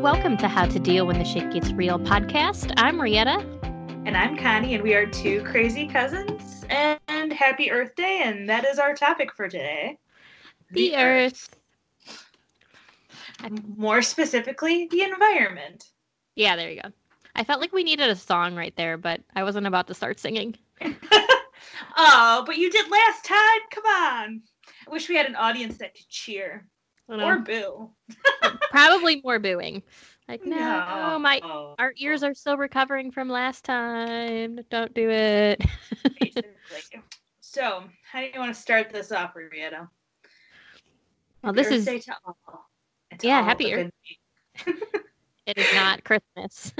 welcome to How to Deal When the Shit Gets Real podcast. I'm Rietta. And I'm Connie, and we are two crazy cousins. And happy Earth Day, and that is our topic for today. The Earth. More specifically, the environment. Yeah, there you go. I felt like we needed a song right there, but I wasn't about to start singing. Oh, but you did last time. Come on. I wish we had an audience that could cheer. Or boo. Probably more booing. Like, no, our ears are still recovering from last time. Don't do it. Basically. So, how do you want to start this off, Rietta? Well, this Earth is... Day to all. Happy Earth. It is not Christmas.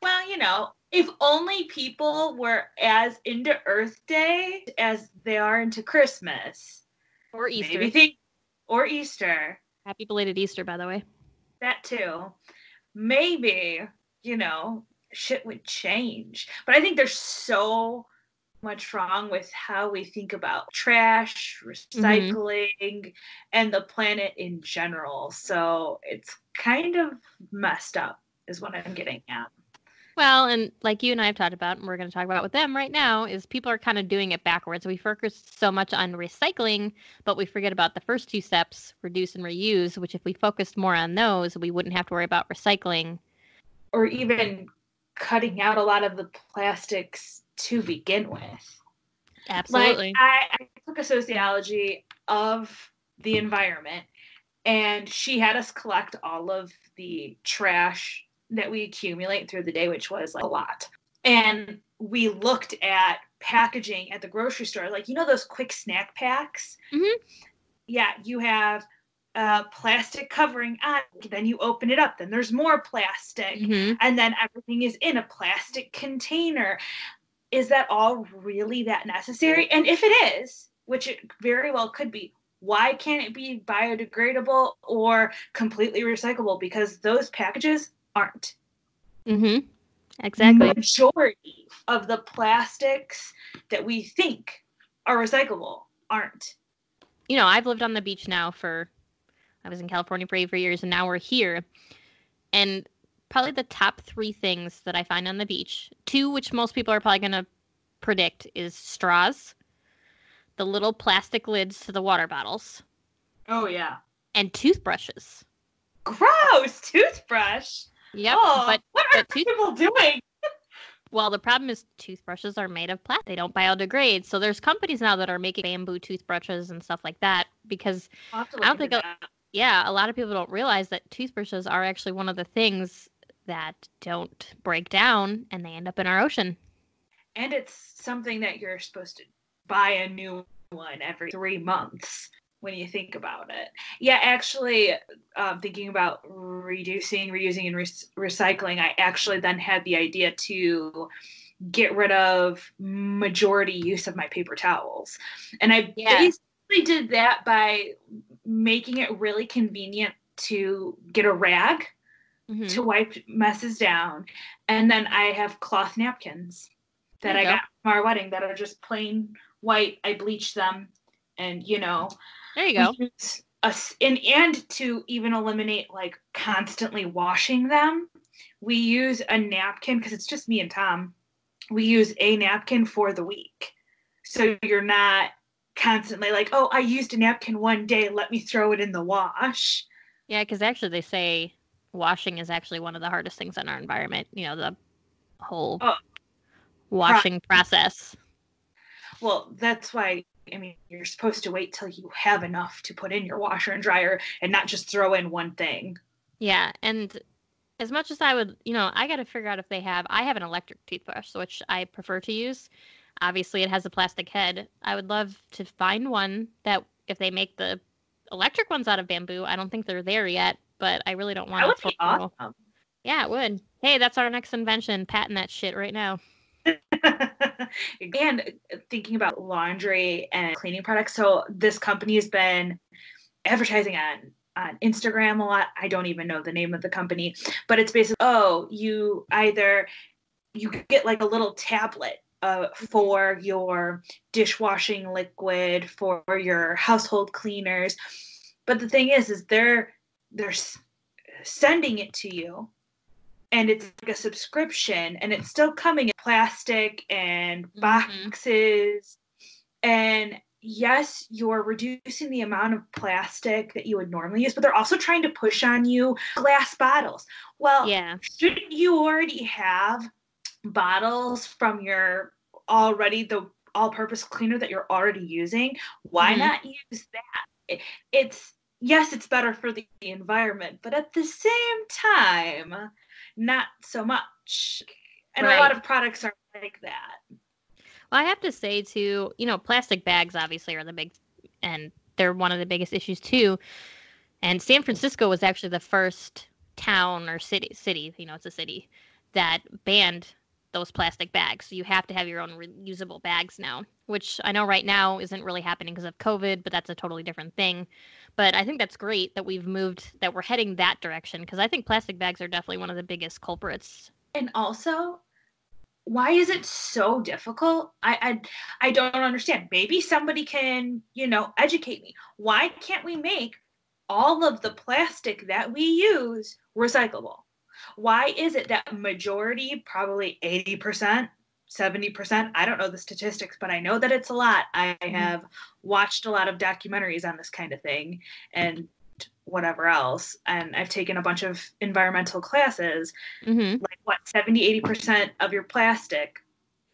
Well, you know, if only people were as into Earth Day as they are into Christmas. Or Easter. Or Easter. Happy belated Easter, by the way. That too. Maybe, you know, shit would change. But I think there's so much wrong with how we think about trash, recycling, and the planet in general. So it's kind of messed up is what I'm getting at. Well, and like you and I have talked about, and we're going to talk about with them right now, is people are kind of doing it backwards. We focus so much on recycling, but we forget about the first two steps, reduce and reuse, which if we focused more on those, we wouldn't have to worry about recycling. Or even cutting out a lot of the plastics to begin with. Absolutely. Like, I took a sociology of the environment, and she had us collect all of the trash that we accumulate through the day, which was like a lot. And we looked at packaging at the grocery store, like, you know, those quick snack packs? Mm-hmm. Yeah, you have plastic covering on, then you open it up, then there's more plastic, and then everything is in a plastic container. Is that all really that necessary? And if it is, which it very well could be, why can't it be biodegradable or completely recyclable? Because those packages aren't. Exactly. Majority of the plastics that we think are recyclable aren't. You know, I've lived on the beach now I was in California for 8 years, and now we're here. And probably the top 3 things that I find on the beach, 2 which most people are probably going to predict, is straws, the little plastic lids to the water bottles. Oh, yeah. And toothbrushes. Gross! Toothbrush? Yep. What are people doing? Well, the problem is toothbrushes are made of plastic. They don't biodegrade. So there's companies now that are making bamboo toothbrushes and stuff like that because I don't think... a lot of people don't realize that toothbrushes are actually one of the things that don't break down and they end up in our ocean. And it's something that you're supposed to buy a new one every 3 months when you think about it. Yeah, actually, thinking about reducing, reusing, and recycling, I actually then had the idea to get rid of majority use of my paper towels. And I basically did that by making it really convenient to get a rag to wipe messes down. And then I have cloth napkins that I got from our wedding that are just plain white. I bleached them, and, you know. There you go. And to even eliminate, like, constantly washing them, we use a napkin, because it's just me and Tom. We use a napkin for the week. So you're not constantly like, oh, I used a napkin one day, let me throw it in the wash. Yeah, because actually they say washing is actually one of the hardest things in our environment. You know, the whole washing process. Well, that's why, I mean, you're supposed to wait till you have enough to put in your washer and dryer and not just throw in one thing. Yeah, and as much as I would, you know, I got to figure out if I have an electric toothbrush, which I prefer to use. Obviously, it has a plastic head. I would love to find one that, if they make the electric ones out of bamboo, I don't think they're there yet, but I really don't want to. That would be awesome. Yeah, it would. Hey, that's our next invention. Patent that shit right now. And thinking about laundry and cleaning products, so this company has been advertising on Instagram a lot. I don't even know the name of the company, but it's basically, you get like a little tablet for your dishwashing liquid, for your household cleaners. But the thing is they're sending it to you, and it's like a subscription, and it's still coming in plastic and boxes. And yes, you're reducing the amount of plastic that you would normally use, but they're also trying to push on you glass bottles. Well, shouldn't you already have bottles from your the all-purpose cleaner that you're already using? Why not use that? It's better for the environment, but at the same time, not so much. And a lot of products are like that. Well, I have to say too, plastic bags obviously are and they're one of the biggest issues too. And San Francisco was actually the first town or city, it's a city, that banned those plastic bags. So you have to have your own reusable bags now, which I know right now isn't really happening because of COVID, but that's a totally different thing. But I think that's great that we're heading that direction, because I think plastic bags are definitely one of the biggest culprits. And also, why is it so difficult? I don't understand. Maybe somebody can, educate me. Why can't we make all of the plastic that we use recyclable? Why is it that majority, probably 80%, 70%, I don't know the statistics, but I know that it's a lot. I have watched a lot of documentaries on this kind of thing and whatever else, and I've taken a bunch of environmental classes. Like 70-80% of your plastic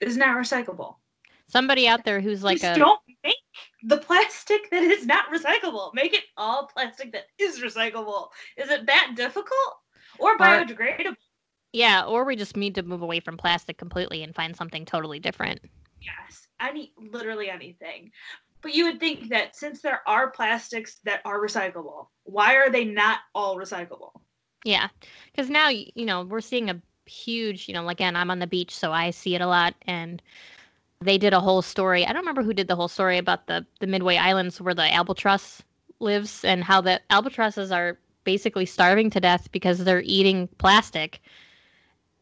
is not recyclable. Somebody out there who's like don't make the plastic that is not recyclable. Make it all plastic that is recyclable. Is it that difficult? Or biodegradable? Yeah, or we just need to move away from plastic completely and find something totally different. Yes, literally anything. But you would think that since there are plastics that are recyclable, why are they not all recyclable? Yeah, because now, we're seeing a huge, again, I'm on the beach, so I see it a lot. And they did a whole story. I don't remember who did the whole story about the Midway Islands where the albatross lives, and how the albatrosses are basically starving to death because they're eating plastic.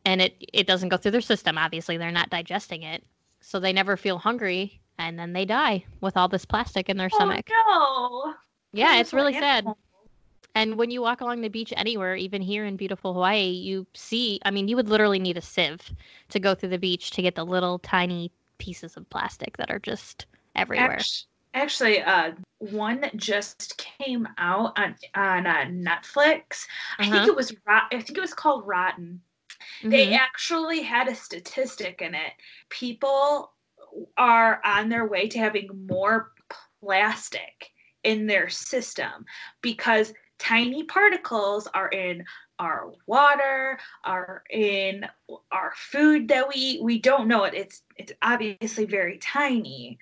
And it doesn't go through their system. Obviously, they're not digesting it. So they never feel hungry. And then they die with all this plastic in their stomach. Oh, no. Yeah, it's really sad. And when you walk along the beach anywhere, even here in beautiful Hawaii, you see, you would literally need a sieve to go through the beach to get the little tiny pieces of plastic that are just everywhere. Actually, one that just came out on Netflix. I think it was called Rotten. They actually had a statistic in it. People are on their way to having more plastic in their system because tiny particles are in our water, are in our food that we eat. We don't know it. It's obviously very tiny.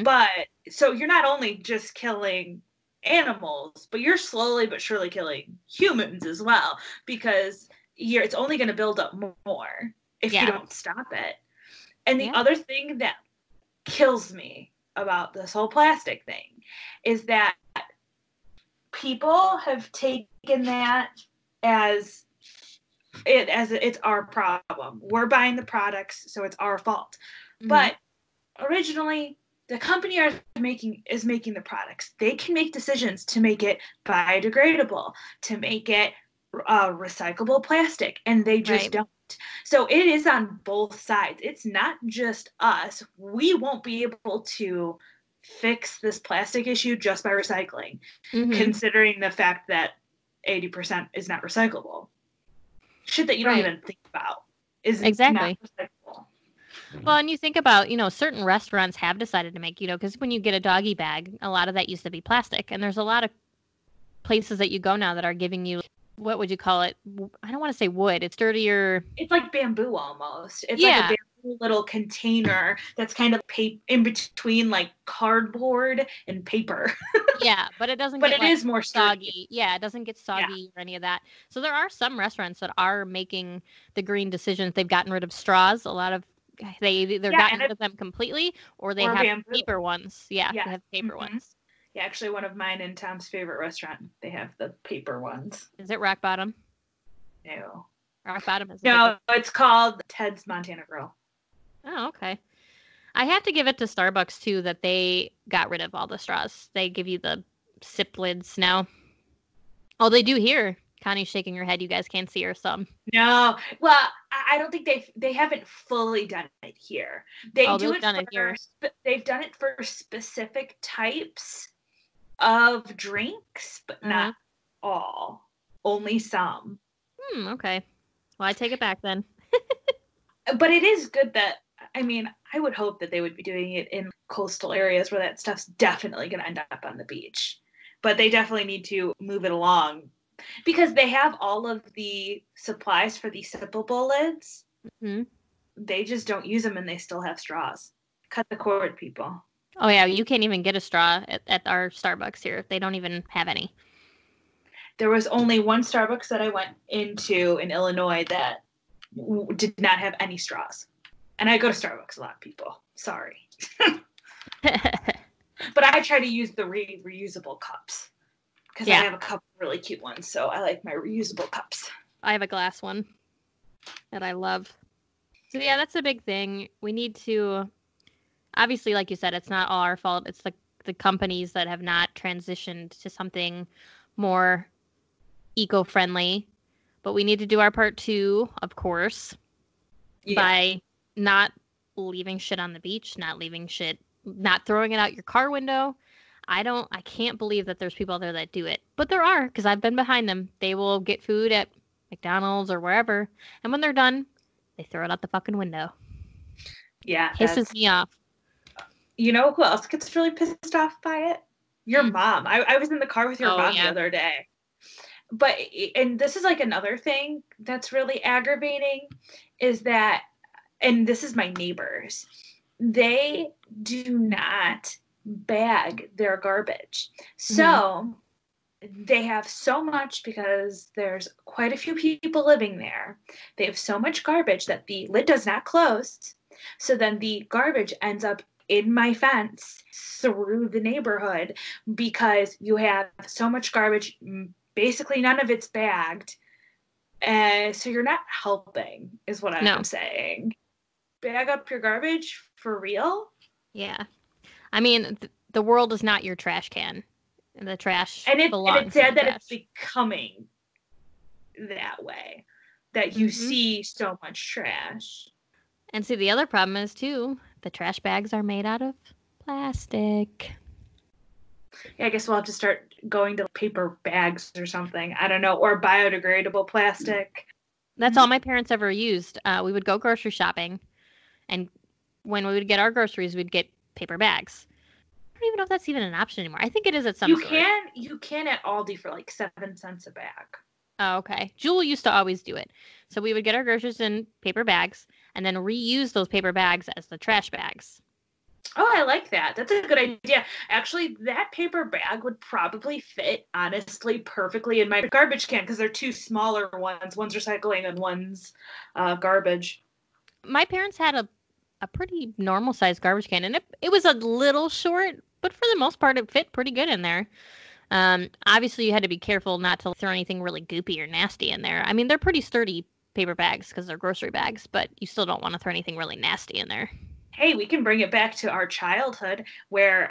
But so you're not only just killing animals, but you're slowly but surely killing humans as well, because it's only going to build up more if you don't stop it. And the other thing that kills me about this whole plastic thing is that people have taken that as it's our problem. We're buying the products, so it's our fault. But originally, the company is making the products. They can make decisions to make it biodegradable, to make it recyclable plastic, and they just don't. So it is on both sides. It's not just us. We won't be able to fix this plastic issue just by recycling, considering the fact that 80% is not recyclable. Shit that you don't even think about is not recyclable. Well, and you think about, certain restaurants have decided to make, because when you get a doggy bag, a lot of that used to be plastic. And there's a lot of places that you go now that are giving you, what would you call it? I don't want to say wood. It's dirtier. It's like bamboo almost. It's like a bamboo little container that's kind of in between like cardboard and paper. Yeah, but it doesn't. But it is more soggy. Yeah, it doesn't get soggy or any of that. So there are some restaurants that are making the green decisions. They've gotten rid of straws. A lot of they either gotten rid of them completely or they have bamboo. Paper ones. Yeah, they have paper ones. Yeah, actually, one of mine and Tom's favorite restaurant, they have the paper ones. Is it Rock Bottom? No. Rock Bottom is it's called Ted's Montana Grill. Oh, okay. I have to give it to Starbucks too that they got rid of all the straws. They give you the sip lids now. Oh, they do here Connie's shaking her head. You guys can't see her some. No. Well, I don't think they haven't fully done it here. They've done it for specific types of drinks, but not all. Only some. Okay. Well, I take it back then. But it is good that, I mean, I would hope that they would be doing it in coastal areas where that stuff's definitely going to end up on the beach. But they definitely need to move it along because they have all of the supplies for these sippable lids. Mm-hmm. They just don't use them and they still have straws. Cut the cord, people. Oh, yeah. You can't even get a straw at our Starbucks here. They don't even have any. There was only one Starbucks that I went into in Illinois that did not have any straws. And I go to Starbucks a lot, people. Sorry. But I try to use the reusable cups because I have a couple really cute ones. So I like my reusable cups. I have a glass one that I love. So yeah, that's a big thing. We need to, obviously, like you said, it's not all our fault. It's the companies that have not transitioned to something more eco-friendly. But we need to do our part too, of course, by not leaving shit on the beach, not throwing it out your car window. I can't believe that there's people out there that do it. But there are, because I've been behind them. They will get food at McDonald's or wherever, and when they're done, they throw it out the fucking window. Yeah. Pisses me off. You know who else gets really pissed off by it? Your mom. I was in the car with your mom the other day. But, and this is like another thing that's really aggravating is that, and this is my neighbors, they do not bag their garbage. So they have so much because there's quite a few people living there. They have so much garbage that the lid does not close. So then the garbage ends up in my fence through the neighborhood because you have so much garbage. Basically, none of it's bagged. So you're not helping, is what I'm saying. Bag up your garbage for real? Yeah. I mean, the world is not your trash can. The trash belongs. And it's sad that it's becoming that way. That you see so much trash. And see, the other problem is, too, the trash bags are made out of plastic. Yeah, I guess we'll have to start going to paper bags or something. I don't know. Or biodegradable plastic. That's all my parents ever used. We would go grocery shopping. And when we would get our groceries, we'd get paper bags. I don't even know if that's even an option anymore. I think it is at some store. You can at Aldi for like 7 cents a bag. Oh, okay. Jewel used to always do it. So we would get our groceries in paper bags and then reuse those paper bags as the trash bags. Oh, I like that. That's a good idea. Actually, that paper bag would probably fit, honestly, perfectly in my garbage can because they're two smaller ones. One's recycling and one's garbage. My parents had a pretty normal sized garbage can, and it was a little short, but for the most part, it fit pretty good in there. Obviously, you had to be careful not to throw anything really goopy or nasty in there. I mean, they're pretty sturdy paper bags because they're grocery bags, but you still don't want to throw anything really nasty in there. Hey, we can bring it back to our childhood where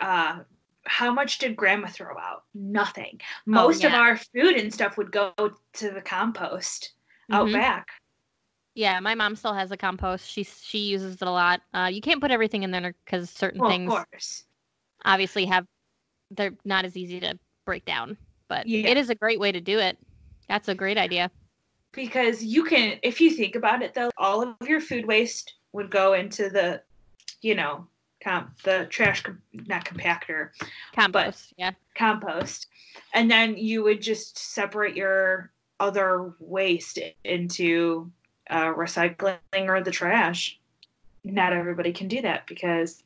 how much did grandma throw out? Nothing. Most of our food and stuff would go to the compost out back. Yeah, my mom still has a compost. She uses it a lot. You can't put everything in there because certain things of course. Obviously they're not as easy to break down. But it is a great way to do it. That's a great idea. Because you can, if you think about it though, all of your food waste would go into the the trash, not compactor. Compost, compost. And then you would just separate your other waste into recycling or the trash. Not everybody can do that because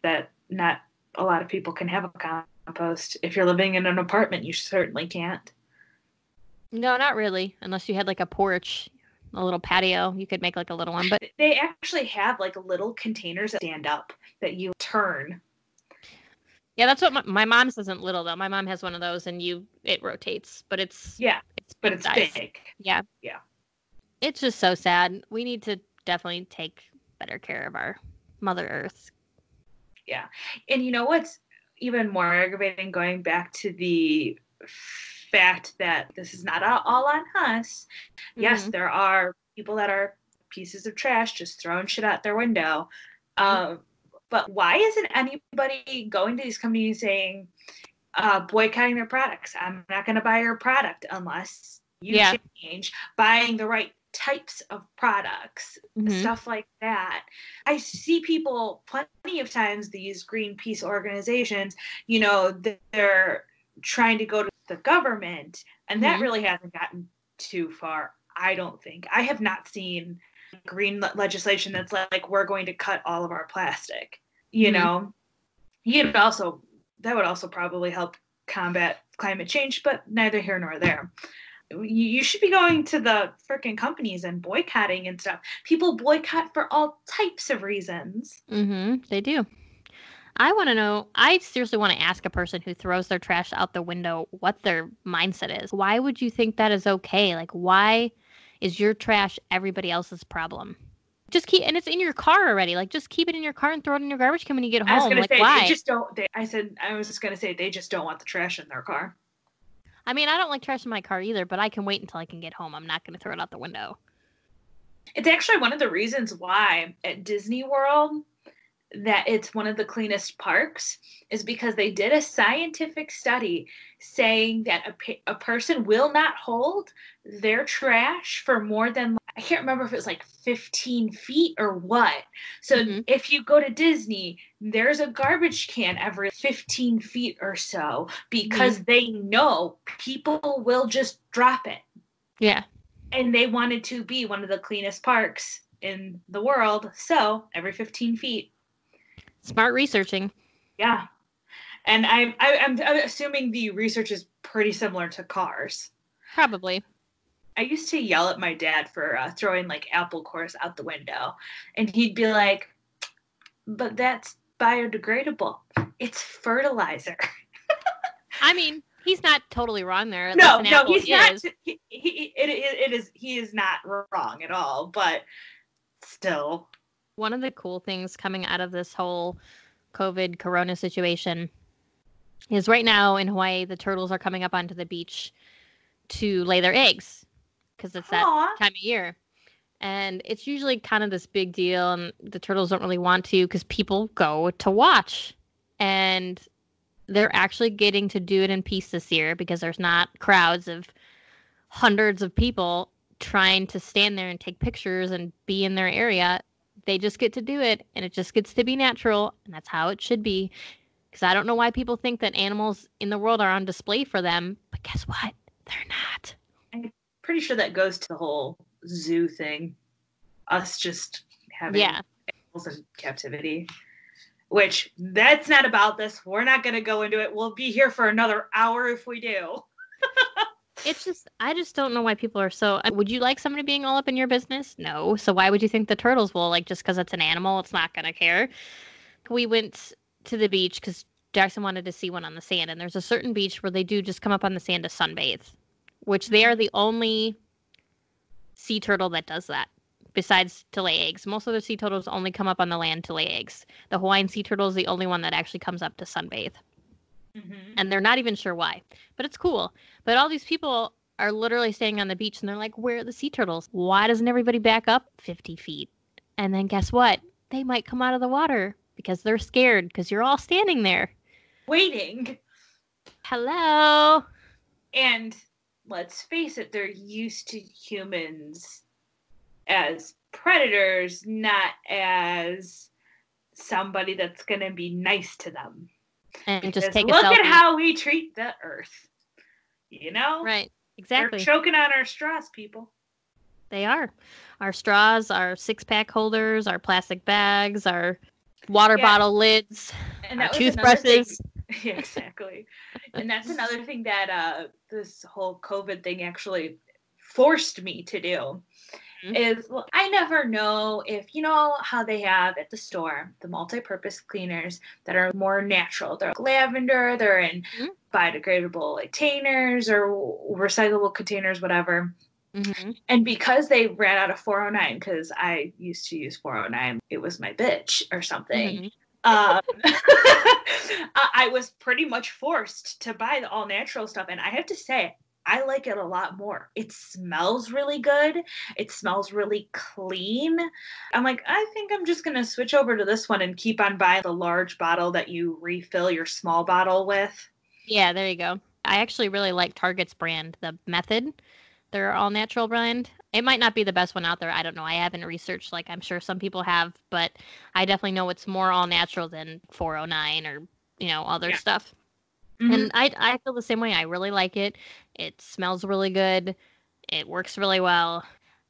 not a lot of people can have a compost. If you're living in an apartment, you certainly can't. No, not really. Unless you had like a porch, a little patio, you could make like a little one. But they actually have like little containers that stand up that you turn. Yeah, that's what my mom's isn't little though. My mom has one of those, and it rotates, but it's big. Yeah. Yeah. It's just so sad. We need to definitely take better care of our Mother Earth. Yeah, and you know what's even more aggravating? Going back to the fact that this is not all on us. Mm-hmm. Yes, there are people that are pieces of trash just throwing shit out their window. But why isn't anybody going to these companies saying, boycotting their products? I'm not going to buy your product unless you change, buying the right types of products, stuff like that. I see people plenty of times, these Greenpeace organizations, you know, they're trying to go to the government, and that really hasn't gotten too far, I don't think. I have not seen green legislation that's like, we're going to cut all of our plastic, you know. That would also probably help combat climate change, but neither here nor there. You should be going to the freaking companies and boycotting and stuff. People boycott for all types of reasons. They do. I seriously want to ask a person who throws their trash out the window what their mindset is. Why would you think that is okay? Like, why is your trash everybody else's problem? And it's in your car already. Like, just keep it in your car and throw it in your garbage can when you get home. I was gonna say, why? I was just going to say, they just don't want the trash in their car. I mean, I don't like trash in my car either, but I can wait until I can get home. I'm not going to throw it out the window. It's actually one of the reasons why at Disney World that it's one of the cleanest parks is because they did a scientific study saying that a person will not hold their trash for more than, I can't remember if it was like 15 feet or what. So if you go to Disney, there's a garbage can every 15 feet or so because they know people will just drop it. Yeah. And they wanted to be one of the cleanest parks in the world. So every 15 feet. Smart researching. Yeah. And I'm assuming the research is pretty similar to cars. Probably. I used to yell at my dad for throwing like apple cores out the window. And he'd be like, but that's biodegradable. It's fertilizer. I mean, he's not totally wrong there. No, he's not. He is not wrong at all, but still. One of the cool things coming out of this whole COVID corona situation is right now in Hawaii, the turtles are coming up onto the beach to lay their eggs because it's that time of year. And it's usually kind of this big deal, and the turtles don't really want to because people go to watch. And they're actually getting to do it in peace this year because there's not crowds of hundreds of people trying to stand there and take pictures and be in their area. They just get to do it, and it just gets to be natural, and that's how it should be. Because I don't know why people think that animals in the world are on display for them, but guess what? They're not. I'm pretty sure that goes to the whole zoo thing. Us just having animals in captivity. Which, that's not about this. We're not going to go into it. We'll be here for another hour if we do. I just don't know why people are so. Would you like somebody being all up in your business? No. So why would you think the turtles will? Like, just because it's an animal, it's not going to care. We went to the beach because Jackson wanted to see one on the sand. And there's a certain beach where they do just come up on the sand to sunbathe, which they are the only sea turtle that does that. Besides to lay eggs. Most of the sea turtles only come up on the land to lay eggs. The Hawaiian sea turtle is the only one that actually comes up to sunbathe. And they're not even sure why. But it's cool. But all these people are literally staying on the beach, and they're like, where are the sea turtles? Why doesn't everybody back up 50 feet? And then guess what? They might come out of the water because they're scared because you're all standing there. Waiting. Hello. And let's face it, they're used to humans as predators, not as somebody that's going to be nice to them. And because just take a look selfie. at how we treat the earth. You know? Right. Exactly. They're choking on our straws, people. They are. Our straws, our 6-pack holders, our plastic bags, our water bottle lids, and our toothbrushes. Yeah, exactly. And that's another thing that this whole COVID thing actually forced me to do. Is, well, I never know if, you know how they have at the store, the multi-purpose cleaners that are more natural. They're like lavender, they're in biodegradable like containers or recyclable containers, whatever. And because they ran out of 409, because I used to use 409, it was my bitch or something. I was pretty much forced to buy the all natural stuff, and I have to say, I like it a lot more. It smells really good. It smells really clean. I'm like, I think I'm just gonna switch over to this one and keep on buying the large bottle that you refill your small bottle with. Yeah, there you go. I actually really like Target's brand, the Method. Their all natural brand. It might not be the best one out there. I don't know. I haven't researched like I'm sure some people have, but I definitely know it's more all natural than 409 or, other stuff. Mm-hmm. And I feel the same way. I really like it. It smells really good. It works really well.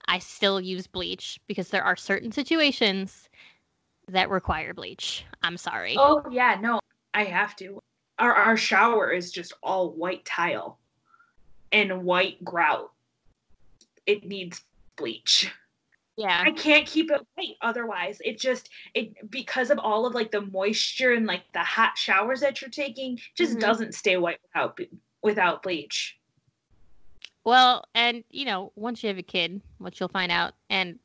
I still use bleach because there are certain situations that require bleach. I'm sorry. Oh, yeah. No, I have to. Our shower is just all white tile and white grout. It needs bleach. Yeah. I can't keep it white otherwise. Because of all of like the moisture and like the hot showers that you're taking, just doesn't stay white without bleach. Well, and once you have a kid, what you'll find out, and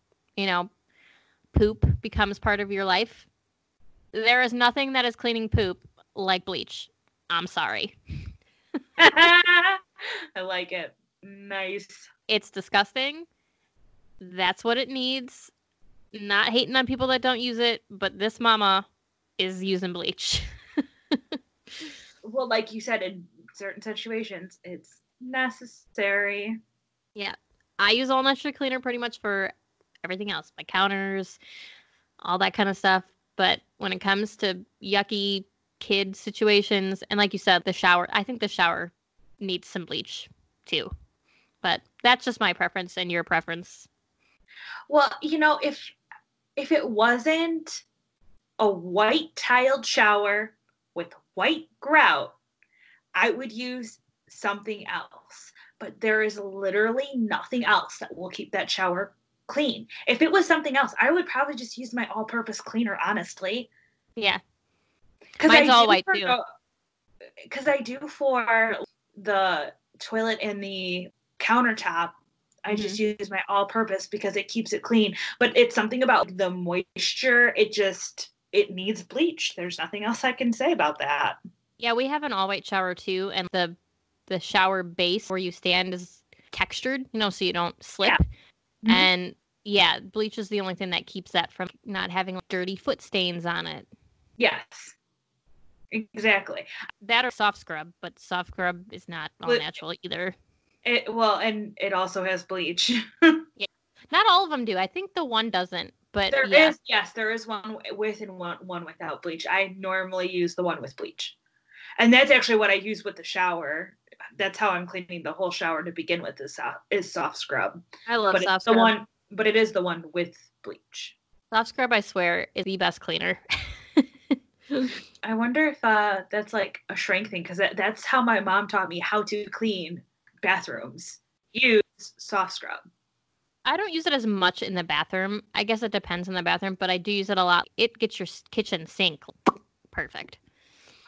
poop becomes part of your life, there is nothing that is cleaning poop like bleach. I'm sorry. I like it. Nice. It's disgusting. That's what it needs. Not hating on people that don't use it, but this mama is using bleach. Well, like you said, in certain situations, it's necessary. Yeah. I use all natural cleaner pretty much for everything else. My counters, all that kind of stuff. But when it comes to yucky kid situations, and like you said, the shower, I think the shower needs some bleach too. But that's just my preference and your preference. Well, if it wasn't a white tiled shower with white grout, I would use something else. But there is literally nothing else that will keep that shower clean. If it was something else, I would probably just use my all-purpose cleaner, honestly. Yeah. Mine's all white too. Because I do for the toilet and the countertop, I just use my all-purpose because it keeps it clean. But it's something about the moisture. It needs bleach. There's nothing else I can say about that. Yeah, we have an all-white shower too, and the shower base where you stand is textured, so you don't slip. Yeah. Mm-hmm. And yeah, bleach is the only thing that keeps that from not having dirty foot stains on it. Yes. Exactly. That or soft scrub, but soft scrub is not all natural either. And it also has bleach. Yeah. Not all of them do. I think the one doesn't, but there is one with and one without bleach. I normally use the one with bleach. And that's actually what I use with the shower. That's how I'm cleaning the whole shower to begin with is soft scrub. I love soft scrub. But it is the one with bleach. Soft scrub, I swear, is the best cleaner. I wonder if that's like a shrink thing, because that's how my mom taught me how to clean bathrooms. Use soft scrub. I don't use it as much in the bathroom. I guess it depends on the bathroom, but I do use it a lot. It gets your kitchen sink perfect.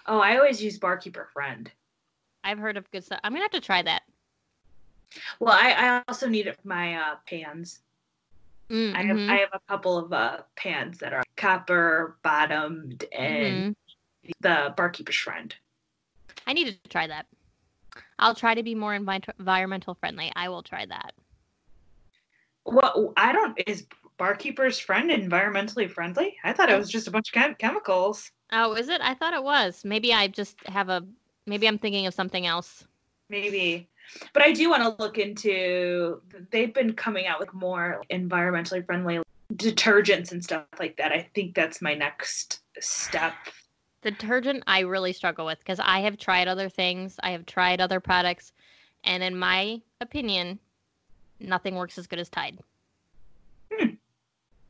Oh, I always use Barkeeper Friend. I've heard of good stuff. I'm going to have to try that. Well, I also need it for my pans. Mm-hmm. I have a couple of pans that are copper bottomed and the Barkeeper's Friend. I need to try that. I'll try to be more environmental friendly. I will try that. Well, is Barkeeper's Friend environmentally friendly? I thought it was just a bunch of chemicals. Oh, is it? I thought it was. Maybe I just maybe I'm thinking of something else. Maybe. But I do want to look into, they've been coming out with more environmentally friendly detergents and stuff like that. I think that's my next step. Detergent, I really struggle with because I have tried other things. I have tried other products. And in my opinion, nothing works as good as Tide.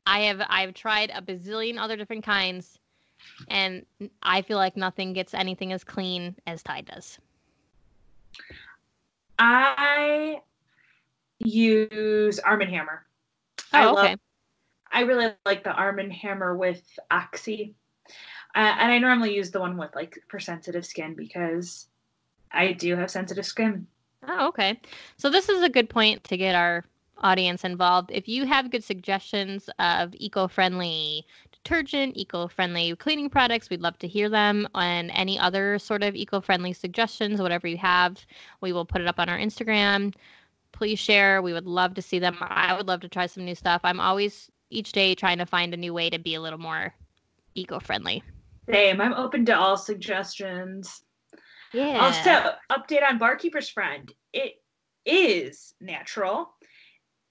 I've tried a bazillion other different kinds. And I feel like nothing gets anything as clean as Tide does. I use Arm & Hammer. Okay. I really like the Arm & Hammer with Oxy. And I normally use the one with for sensitive skin because I do have sensitive skin. Oh, okay. So this is a good point to get our audience involved. If you have good suggestions of eco-friendly detergent, eco-friendly cleaning products, we'd love to hear them. And any other sort of eco-friendly suggestions, whatever you have, we will put it up on our Instagram. Please share. We would love to see them. I would love to try some new stuff. I'm always each day trying to find a new way to be a little more eco-friendly. Same. I'm open to all suggestions. Yeah. Also, update on Barkeeper's Friend. It is natural.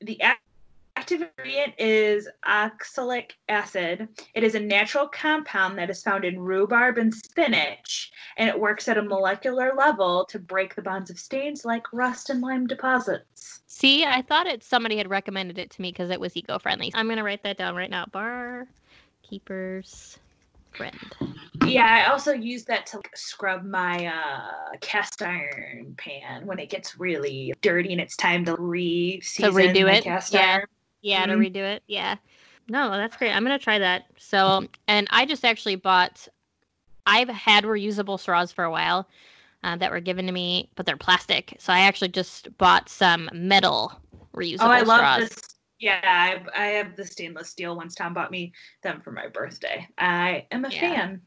The active ingredient is oxalic acid. It is a natural compound that is found in rhubarb and spinach, and it works at a molecular level to break the bonds of stains like rust and lime deposits. See, I thought somebody had recommended it to me because it was eco-friendly. I'm going to write that down right now. Barkeeper's Friend. Yeah, I also use that to scrub my cast iron pan when it gets really dirty and it's time to redo it. Cast iron. Yeah, to redo it. Yeah. No, that's great. I'm going to try that. So, and I just actually I've had reusable straws for a while that were given to me, but they're plastic. So I actually just bought some metal reusable straws. Oh, I love this. Yeah, I have the stainless steel ones. Tom bought me them for my birthday. I am a fan.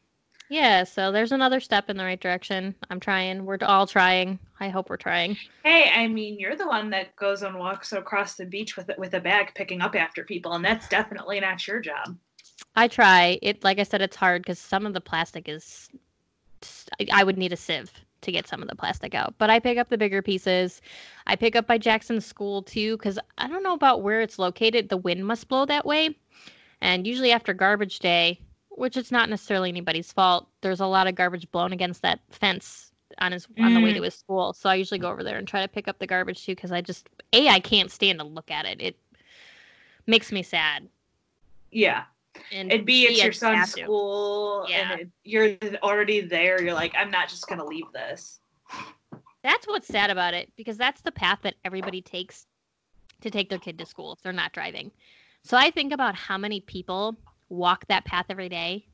Yeah, so there's another step in the right direction. I'm trying. We're all trying. I hope we're trying. Hey, I mean, you're the one that goes and walks across the beach with a bag picking up after people, and that's definitely not your job. I try. Like I said, it's hard because some of the plastic is... I would need a sieve to get some of the plastic out. But I pick up the bigger pieces. I pick up by Jackson's school, too, because I don't know about where it's located. The wind must blow that way. And usually after garbage day, which it's not necessarily anybody's fault, there's a lot of garbage blown against that fence on the way to his school. So I usually go over there and try to pick up the garbage, too, because I can't stand to look at it. It makes me sad. Yeah. And it's your son's school, and you're already there. You're like, I'm not just going to leave this. That's what's sad about it, because that's the path that everybody takes to take their kid to school if they're not driving. So I think about how many people walk that path every day,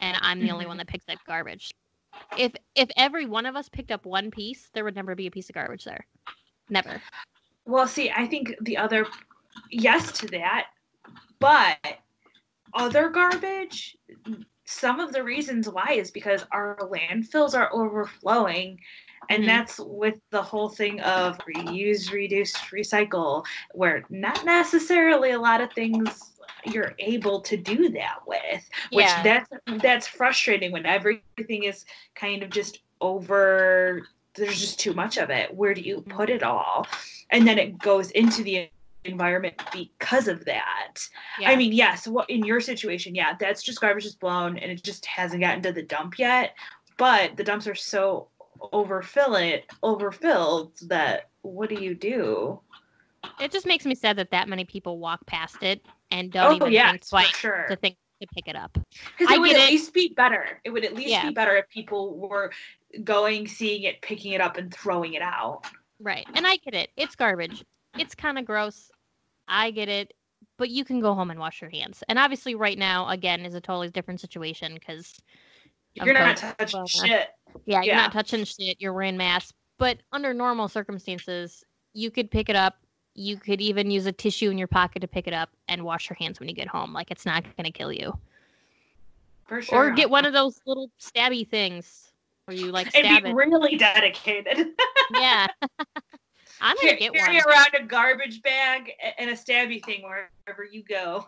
and I'm the only one that picks up garbage. If every one of us picked up one piece, there would never be a piece of garbage there. Never. Well, see, I think the other yes to that, but other garbage, some of the reasons why is because our landfills are overflowing, and that's with the whole thing of reuse, reduce, recycle, where not necessarily a lot of things you're able to do that with, which that's frustrating when everything is kind of just over. There's just too much of it. Where do you put it all? And then it goes into the environment because of that. I mean, yes, in your situation, that's just garbage is blown and it just hasn't gotten to the dump yet, but the dumps are so overfilled that what do you do? It just makes me sad that many people walk past it and don't even think twice to think to pick it up. Because it would at least be better. It would at least be better if people were going, seeing it, picking it up, and throwing it out. Right. And I get it. It's garbage. It's kind of gross. I get it. But you can go home and wash your hands. And obviously right now, again, is a totally different situation because you're not touching shit. Yeah, you're not touching shit. You're wearing masks. But under normal circumstances, you could pick it up. You could even use a tissue in your pocket to pick it up and wash your hands when you get home. Like, it's not going to kill you. For sure. Or get one of those little stabby things where you, like, stab it. And be really dedicated. Yeah. I'm going to get one. Carry around a garbage bag and a stabby thing wherever you go.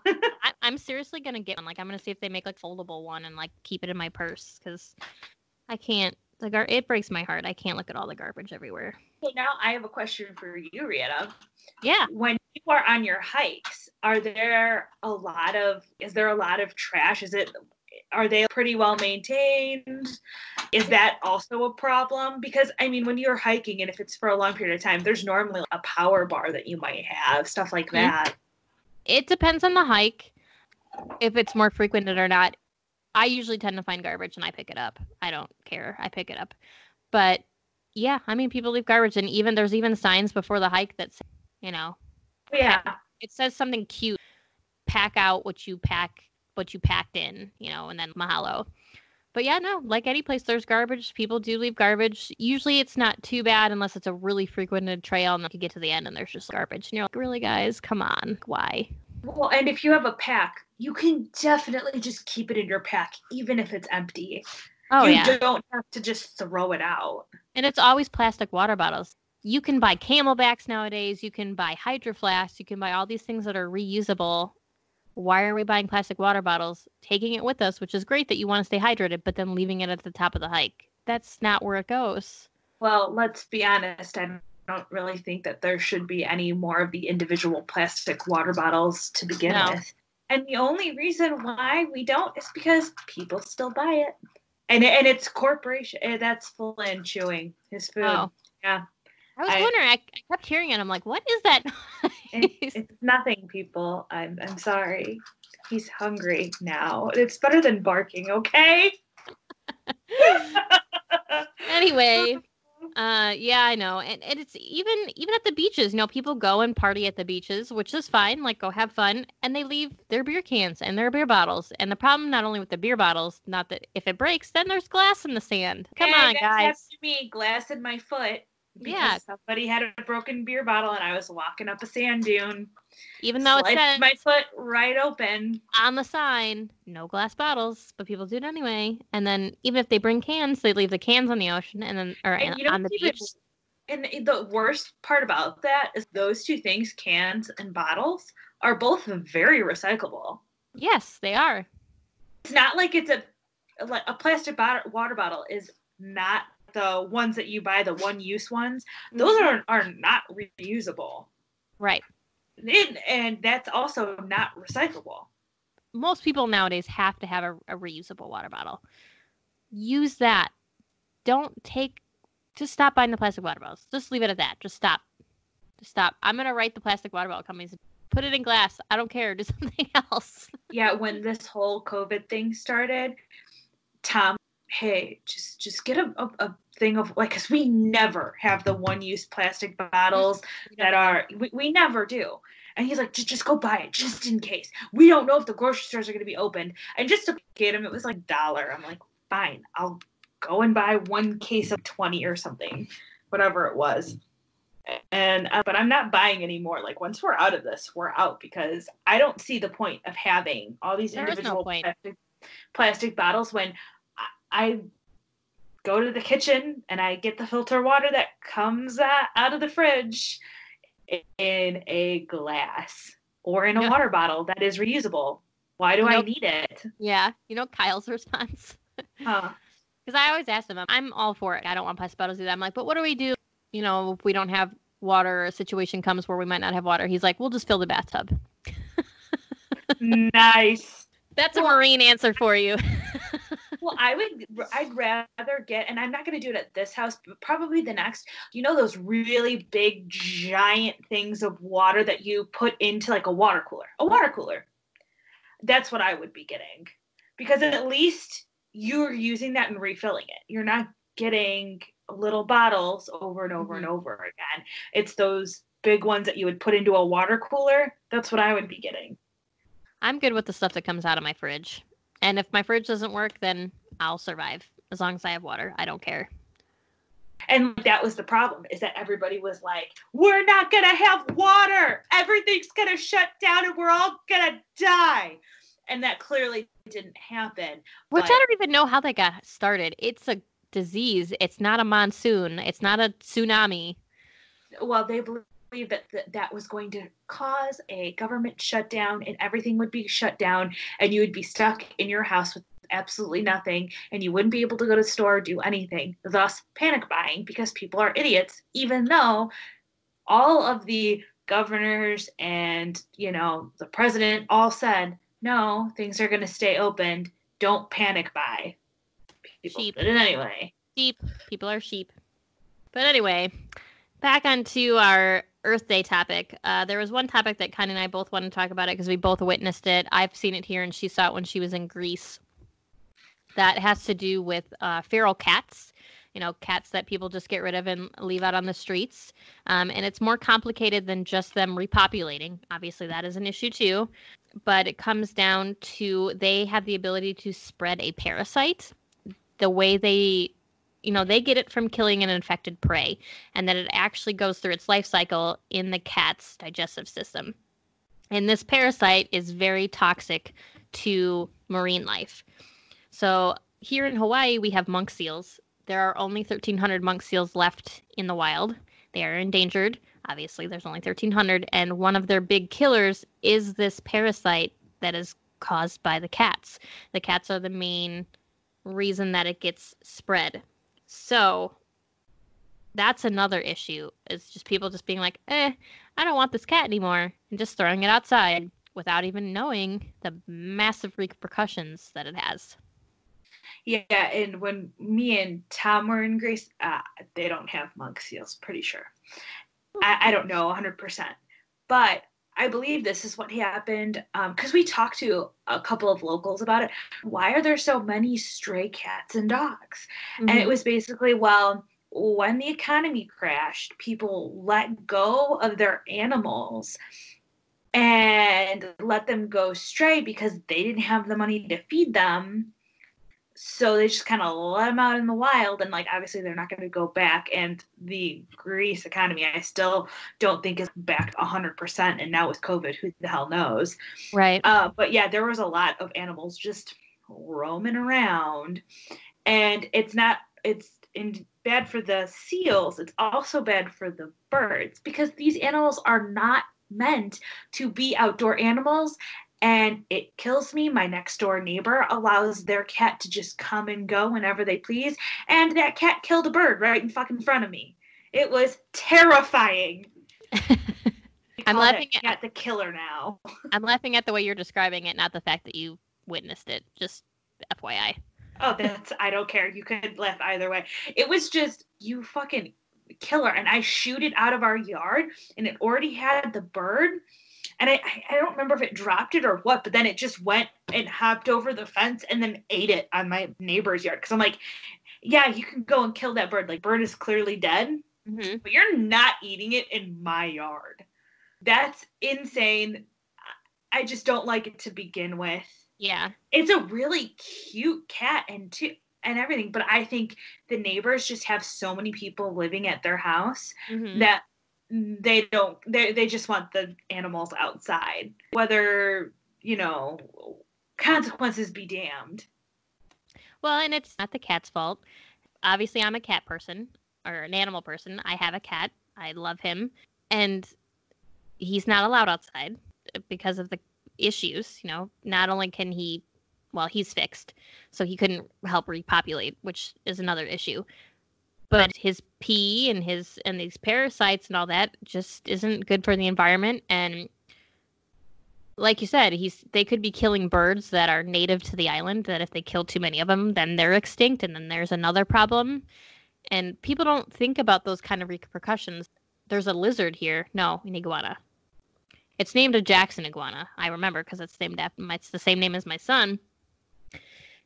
I'm seriously going to get one. Like, I'm going to see if they make, like, foldable one and, like, keep it in my purse. Because I can't. It breaks my heart. I can't look at all the garbage everywhere. So now I have a question for you, Rihanna. Yeah. When you are on your hikes, is there a lot of trash? Are they pretty well maintained? Is that also a problem? Because I mean, when you're hiking and if it's for a long period of time, there's normally a power bar that you might have, stuff like that. It depends on the hike, if it's more frequented or not. I usually tend to find garbage and I pick it up. I don't care. I pick it up. But yeah, I mean, people leave garbage, and there's even signs before the hike that say, it says something cute. Pack out what you packed in, and then mahalo. But yeah, no, like any place, there's garbage. People do leave garbage. Usually it's not too bad unless it's a really frequented trail and then you get to the end and there's just garbage. And you're like, really, guys? Come on. Why? Well, and if you have a pack, you can definitely just keep it in your pack, even if it's empty. Oh, you yeah. don't have to just throw it out. And it's always plastic water bottles. You can buy Camelbacks nowadays. You can buy Hydro Flasks. You can buy all these things that are reusable. Why are we buying plastic water bottles, taking it with us, which is great that you want to stay hydrated, but then leaving it at the top of the hike? That's not where it goes. Well, let's be honest. I don't really think that there should be any more of the individual plastic water bottles to begin with. And the only reason why we don't is because people still buy it. And it's corporation. That's Flynn chewing his food. Oh. Yeah. I was wondering. I kept hearing it. I'm like, what is that? It's nothing, people. I'm sorry. He's hungry now. It's better than barking, okay? Anyway, yeah, I know. And it's even at the beaches, people go and party at the beaches, which is fine, like go have fun, and they leave their beer cans and their beer bottles. And the problem not only with the beer bottles, not that if it breaks, then there's glass in the sand. Come on, guys. That happened to me, glass in my foot. Because somebody had a broken beer bottle and I was walking up a sand dune. Even though it said my foot right open on the sign, no glass bottles, but people do it anyway. And then even if they bring cans, they leave the cans on the ocean and then on the beach. And the worst part about that is those two things, cans and bottles, are both very recyclable. Yes, they are. It's not like it's a plastic water bottle is not the ones that you buy, the one-use ones. Those are not reusable. Right. And that's also not recyclable. Most people nowadays have to have a reusable water bottle. Use that. Just stop buying the plastic water bottles. Just leave it at that. Just stop. I'm going to write the plastic water bottle companies. Put it in glass. I don't care. Do something else. Yeah, when this whole COVID thing started, Tom, hey, just get a thing of, like, because we never have the one-use plastic bottles that are, we never do. And he's like, just go buy it, just in case. We don't know if the grocery stores are going to be open. And just to get him, it was like $1. I'm like, fine, I'll go and buy one case of 20 or something, whatever it was. And but I'm not buying anymore. Like, once we're out of this, we're out, because I don't see the point of having all these individual plastic bottles when I go to the kitchen and I get the filter water that comes out of the fridge in a glass or in a water bottle that is reusable. Why do I need it? Yeah. Kyle's response? Huh. Because I always ask him, I'm all for it. I don't want plastic bottles either. I'm like, but what do we do, if we don't have water, or a situation comes where we might not have water? He's like, we'll just fill the bathtub. Nice. That's a Marine answer for you. Well, I'd rather get, and I'm not going to do it at this house, but probably the next, those really big, giant things of water that you put into like a water cooler. That's what I would be getting, because at least you're using that and refilling it. You're not getting little bottles over and over and over again. It's those big ones that you would put into a water cooler. That's what I would be getting. I'm good with the stuff that comes out of my fridge. And if my fridge doesn't work, then I'll survive. As long as I have water, I don't care. And that was the problem, is that everybody was like, we're not going to have water. Everything's going to shut down and we're all going to die. And that clearly didn't happen. Which I don't even know how that got started. It's a disease. It's not a monsoon. It's not a tsunami. Well, they believe that was going to cause a government shutdown, and everything would be shut down, and you would be stuck in your house with absolutely nothing, and you wouldn't be able to go to the store or do anything, thus panic buying, because people are idiots, even though all of the governors and the president all said, no, things are going to stay open, don't panic buy. People did it anyway. Sheep. People are sheep. But anyway, back onto our Earth Day topic. There was one topic that Connie and I both wanted to talk about it because we both witnessed it. I've seen it here and she saw it when she was in Greece. That has to do with feral cats. Cats that people just get rid of and leave out on the streets. And it's more complicated than just them repopulating. Obviously, that is an issue too. But it comes down to they have the ability to spread a parasite. The way they get it from killing an infected prey, and that it actually goes through its life cycle in the cat's digestive system. And this parasite is very toxic to marine life. So here in Hawaii, we have monk seals. There are only 1,300 monk seals left in the wild. They are endangered. Obviously, there's only 1,300. And one of their big killers is this parasite that is caused by the cats. The cats are the main reason that it gets spread. So that's another issue, is just people just being like, I don't want this cat anymore, and just throwing it outside without even knowing the massive repercussions that it has. Yeah, and when me and Tom were in Greece, they don't have monk seals, pretty sure. I don't know 100%. But I believe this is what happened, because we talked to a couple of locals about it. Why are there so many stray cats and dogs? Mm-hmm. And it was basically, well, when the economy crashed, people let go of their animals and let them go stray because they didn't have the money to feed them. So they just kind of let them out in the wild, and like obviously they're not going to go back. And the Greece economy, I still don't think is back 100%. And now with COVID, who the hell knows? Right. But yeah, there was a lot of animals just roaming around, and it's bad for the seals. It's also bad for the birds, because these animals are not meant to be outdoor animals. And it kills me. My next door neighbor allows their cat to just come and go whenever they please. And that cat killed a bird right in fucking front of me. It was terrifying. I'm laughing at the killer now. I'm laughing at the way you're describing it, not the fact that you witnessed it. Just FYI. Oh, I don't care. You could laugh either way. It was just, you fucking killer. And I shoot it out of our yard, and it already had the bird. And I don't remember if it dropped it or what, but then it just went and hopped over the fence and then ate it on my neighbor's yard. Because I'm like, yeah, you can go and kill that bird. Like, bird is clearly dead, but you're not eating it in my yard. That's insane. I just don't like it to begin with. Yeah. It's a really cute cat and everything, but I think the neighbors just have so many people living at their house that they just want the animals outside, whether, consequences be damned. Well, and it's not the cat's fault. Obviously, I'm a cat person, or an animal person. I have a cat. I love him. And he's not allowed outside because of the issues. Not only can he's fixed, so he couldn't help repopulate, which is another issue. But his pee and these parasites and all that just isn't good for the environment. And like you said, they could be killing birds that are native to the island, that if they kill too many of them, then they're extinct, and then there's another problem. And people don't think about those kind of repercussions. There's a lizard here. No, an iguana. It's named a Jackson iguana. I remember because it's the same name as my son.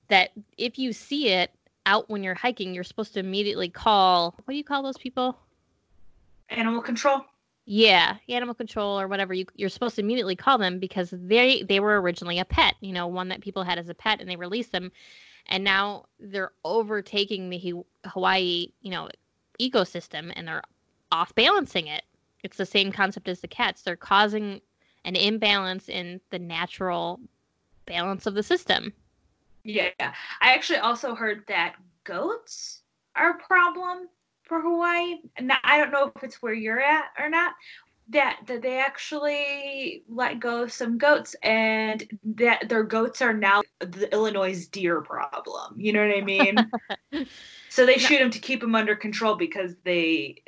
That if you see it out when you're hiking, you're supposed to immediately call, what do you call those people? Animal control? Yeah, animal control or whatever. You're supposed to immediately call them, because they were originally a pet, one that people had as a pet, and they released them. And now they're overtaking the Hawaii, ecosystem, and they're off balancing it. It's the same concept as the cats. They're causing an imbalance in the natural balance of the system. Yeah. I actually also heard that goats are a problem for Hawaii. And I don't know if it's where you're at or not. That they actually let go of some goats, and that their goats are now the Illinois deer problem. You know what I mean? So they shoot them to keep them under control because they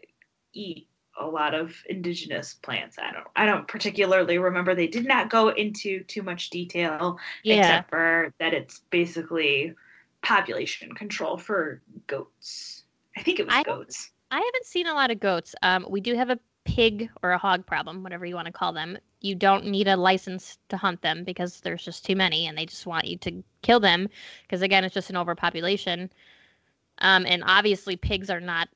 eat a lot of indigenous plants. I don't particularly remember. They did not go into too much detail, except for that it's basically population control for goats. I think it was goats. I haven't seen a lot of goats. We do have a pig or a hog problem, whatever you want to call them. You don't need a license to hunt them because there's just too many, and they just want you to kill them because, again, it's just an overpopulation. And obviously pigs are not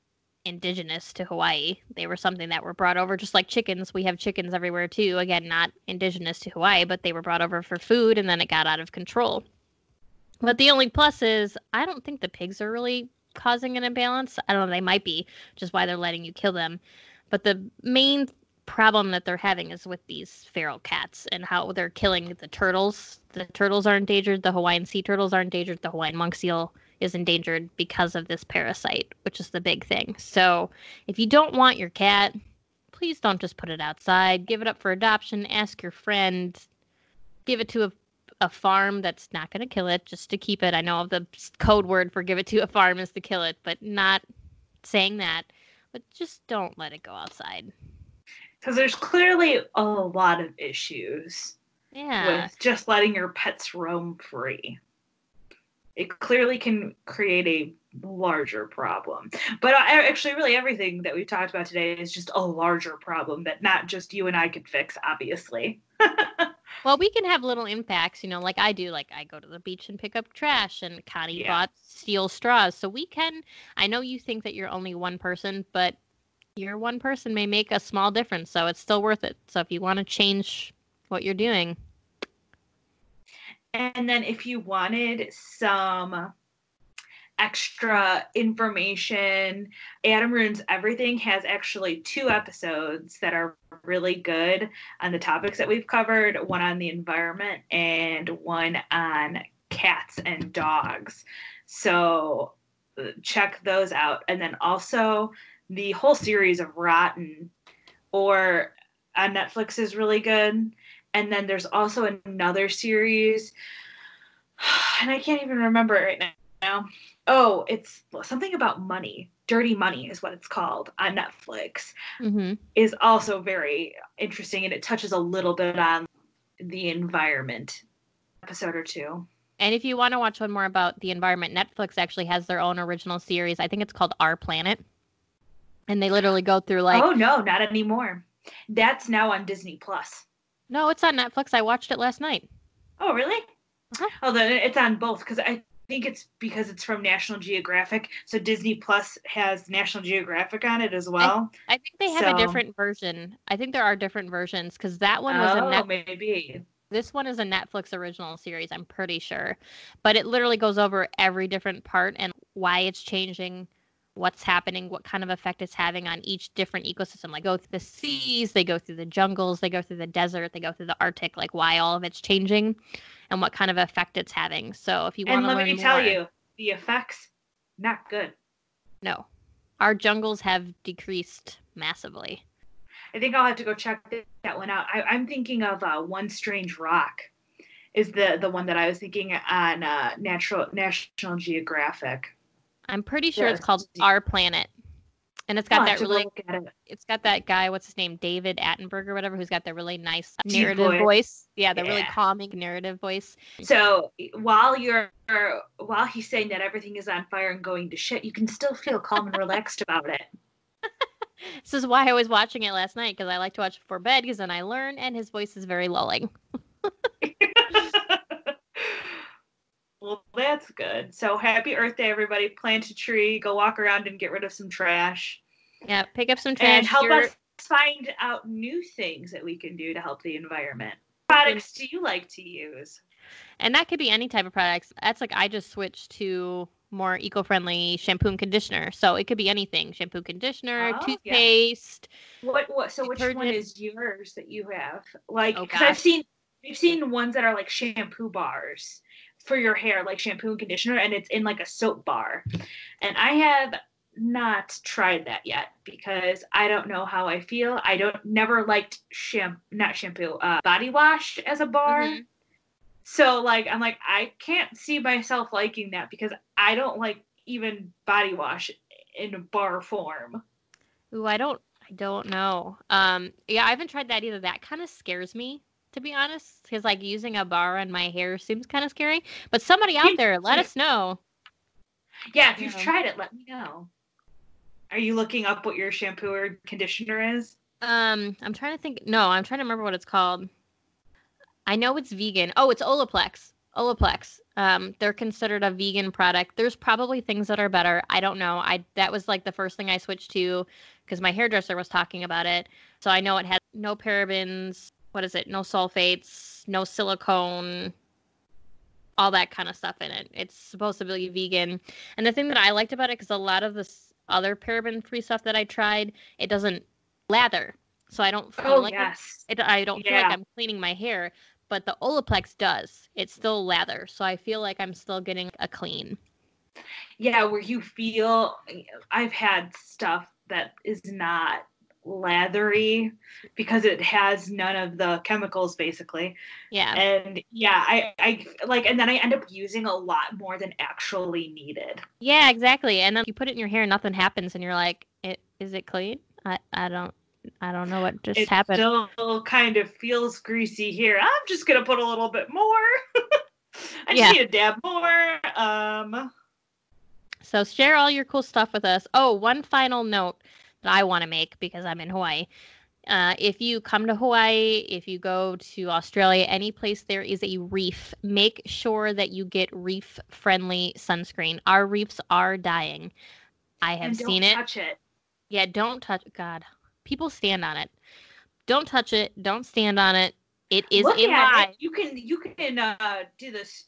indigenous to Hawaii. They were something that were brought over, just like chickens. We have chickens everywhere too. Again, not indigenous to Hawaii, but they were brought over for food, and then it got out of control. But the only plus is I don't think the pigs are really causing an imbalance. I don't know, they might be, just why they're letting you kill them. But the main problem that they're having is with these feral cats and how they're killing the turtles. The turtles are endangered. The Hawaiian sea turtles are endangered. The Hawaiian monk seal is endangered because of this parasite, which is the big thing. So if you don't want your cat, please don't just put it outside. Give it up for adoption. Ask your friend. Give it to a farm that's not going to kill it, just to keep it. I know the code word for give it to a farm is to kill it, but not saying that. But just don't let it go outside. Because there's clearly a lot of issues with just letting your pets roam free. It clearly can create a larger problem. But actually, really, everything that we've talked about today is just a larger problem that not just you and I could fix, obviously. Well, we can have little impacts, like I do. Like I go to the beach and pick up trash, and Connie bought steel straws. So we can, I know you think that you're only one person, but your one person may make a small difference. So it's still worth it. So if you want to change what you're doing. And then if you wanted some extra information, Adam Ruins Everything has actually 2 episodes that are really good on the topics that we've covered, one on the environment and one on cats and dogs. So check those out. And then also the whole series of Rotten on Netflix is really good. And then there's also another series, and I can't even remember it right now. Oh, it's something about money. Dirty Money is what it's called on Netflix. Mm-hmm. Is also very interesting, and it touches a little bit on the environment, episode or 2. And if you want to watch one more about the environment, Netflix actually has their own original series. I think it's called Our Planet. And they literally go through Oh, no, not anymore. That's now on Disney+. No, it's on Netflix. I watched it last night. Oh, really? Uh-huh. Oh, then it's on both, because I think it's because it's from National Geographic. So Disney+ has National Geographic on it as well. I think they have a different version. I think there are different versions, because that one was maybe. This one is a Netflix original series, I'm pretty sure. But it literally goes over every different part and why it's changing, what's happening, what kind of effect it's having on each different ecosystem. Like, go through the seas, they go through the jungles, they go through the desert, they go through the Arctic, like why all of it's changing and what kind of effect it's having. So if you want to learn more. And let me tell you, the effects, not good. No. Our jungles have decreased massively. I think I'll have to go check that one out. I'm thinking of One Strange Rock is the one that I was thinking on National Geographic. I'm pretty sure it's called Our Planet. And it's got it's got that guy, what's his name, David Attenborough or whatever, who's got the really nice narrative voice. Yeah, the really calming narrative voice. So while he's saying that everything is on fire and going to shit, you can still feel calm and relaxed about it. This is why I was watching it last night, because I like to watch it before bed, because then I learn, and his voice is very lulling. Well, that's good. So happy Earth Day, everybody. Plant a tree, go walk around and get rid of some trash. Yeah, pick up some trash. And help us find out new things that we can do to help the environment. What products do you like to use? And that could be any type of products. That's like I just switched to more eco-friendly shampoo and conditioner. So it could be anything. Shampoo, conditioner, toothpaste. Yeah. So which one is yours that you have? Like, because we've seen ones that are like shampoo bars for your hair, like shampoo and conditioner, and it's in like a soap bar. And I have not tried that yet because I don't know how I feel. I never liked body wash as a bar. Mm-hmm. So like, I'm like, I can't see myself liking that because I don't like even body wash in a bar form. Ooh, I don't know. Yeah, I haven't tried that either. That kind of scares me, to be honest, because like using a bar on my hair seems kind of scary. But somebody out there, let us know. Yeah, if you've tried it, let me know. Are you looking up what your shampoo or conditioner is? I'm trying to think. No, I'm trying to remember what it's called. I know it's vegan. Oh, it's Olaplex. They're considered a vegan product. There's probably things that are better. I don't know. That was like the first thing I switched to because my hairdresser was talking about it. So I know it has no parabens. What is it? No sulfates, no silicone, all that kind of stuff in it. It's supposed to be vegan. And the thing that I liked about it, because a lot of this other paraben-free stuff that I tried, it doesn't lather. So I don't feel like yes. I don't feel like I'm cleaning my hair, but the Olaplex does. It's still lather, so I feel like I'm still getting a clean. Yeah, where you feel, I've had stuff that is not lathery because it has none of the chemicals basically. Yeah. And yeah, I like, and then I end up using a lot more than actually needed. Yeah, exactly. And then you put it in your hair, nothing happens, and you're like, is it clean? I don't know what just happened. It still kind of feels greasy here. I'm just gonna put a little bit more. I just need a dab more. So share all your cool stuff with us. Oh, one final note that I want to make because I'm in Hawaii. If you come to Hawaii, if you go to Australia, any place there is a reef, make sure that you get reef-friendly sunscreen. Our reefs are dying. I have seen it. Don't touch it. Yeah, don't touch. God, people stand on it. Don't touch it. Don't stand on it. It is alive. You can do this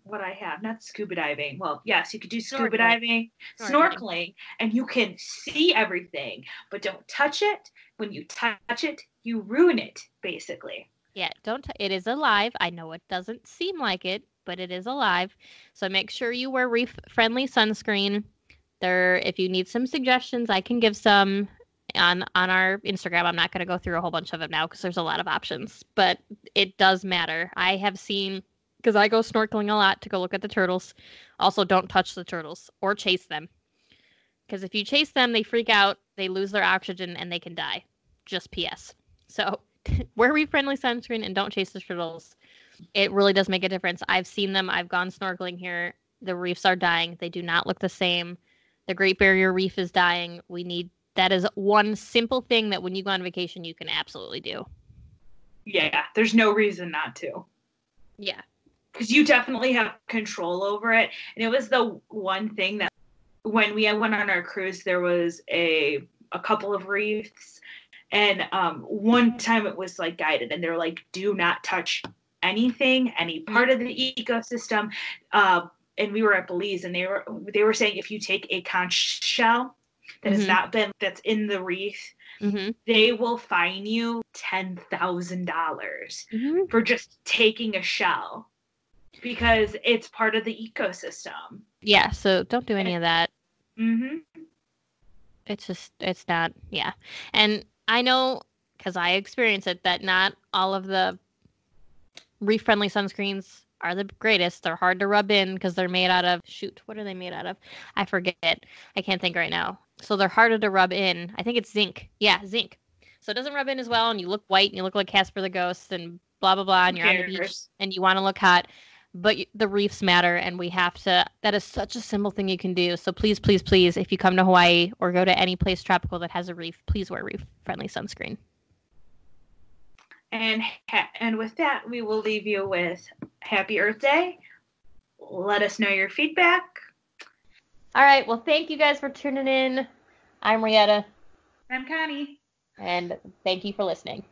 what I have, not scuba diving. Well, yes, you could do scuba diving, snorkeling, and you can see everything, but don't touch it. When you touch it, you ruin it, basically. Yeah, don't. It is alive. I know it doesn't seem like it, but it is alive. So make sure you wear reef-friendly sunscreen. If you need some suggestions, I can give some on our Instagram. I'm not going to go through a whole bunch of them now because there's a lot of options, but it does matter. I have seen, because I go snorkeling a lot to go look at the turtles. Also, don't touch the turtles or chase them, because if you chase them, they freak out, they lose their oxygen, and they can die. Just PS. So wear reef-friendly sunscreen and don't chase the turtles. It really does make a difference. I've seen them. I've gone snorkeling here. The reefs are dying. They do not look the same. The Great Barrier Reef is dying. That is one simple thing that when you go on vacation, you can absolutely do. Yeah, there's no reason not to. Yeah. Because you definitely have control over it. And it was the one thing that when we went on our cruise, there was a couple of reefs. And one time it was like guided and they're like, do not touch anything, any part of the ecosystem. And we were at Belize and they were saying if you take a conch shell that has not been, that's in the reef, they will fine you $10,000 for just taking a shell because it's part of the ecosystem. Yeah, so don't do any of that. It's not, yeah. And I know, because I experience it, that not all of the reef-friendly sunscreens are the greatest. They're hard to rub in because they're made out of, what are they made out of? I forget. I can't think right now. So they're harder to rub in. I think it's zinc. Yeah, zinc. So it doesn't rub in as well, and you look white, and you look like Casper the Ghost, and blah, blah, blah, and you're on the beach, and you want to look hot. But the reefs matter, and we have to, that is such a simple thing you can do. So please, please, please, if you come to Hawaii or go to any place tropical that has a reef, please wear reef-friendly sunscreen. And with that, we will leave you with Happy Earth Day. Let us know your feedback. All right. Well, thank you guys for tuning in. I'm Rietta. I'm Connie. And thank you for listening.